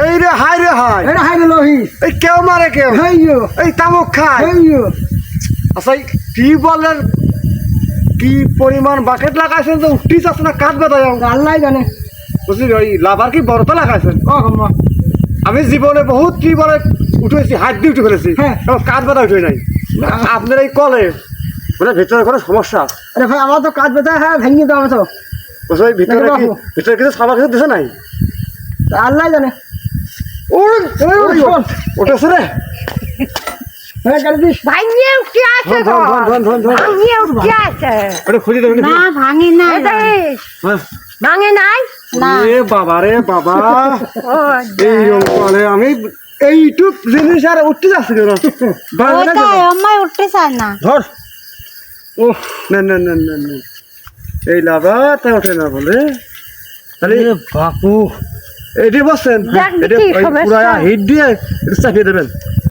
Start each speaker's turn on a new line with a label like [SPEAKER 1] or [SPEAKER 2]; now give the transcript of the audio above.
[SPEAKER 1] এই রে হাই রে লোহি এই কেউ মারে কেউ এই তামুক খায় আচ্ছা টিউবওয়েলের কি পরিমাণ বাকেট লাগাইছেন তো উঠিস আছে না কাঠ বেঁধা যাও আল্লাহ জানে বুঝলি ওই লাভার কি বড়টা লাগাইছেন আমি জীবনে বহুত টিউবওয়েলে উঠেছি হাত দিয়ে উঠে ফেলেছি কাঠ বেঁধা উঠে নাই আপনার এই কলে মানে ভিতরে কোনো সমস্যা আরে ভাই আমার তো কাঠ বেঁধা ভেঙে দেওয়া তো ওই ভিতরে কিছু সাবার কিছু দিছে নাই আল্লাহ জানে ওঠেছে রে আমি এইটুক জিনিস আর উঠতে যাচ্ছি
[SPEAKER 2] উঠতে চায় না
[SPEAKER 1] ধর ও না না না না না এই লাভা তাই ওঠে না বলে তাহলে বাপু এটি বসছেন এটা পুরা হিট দিয়ে চাপিয়ে দেবেন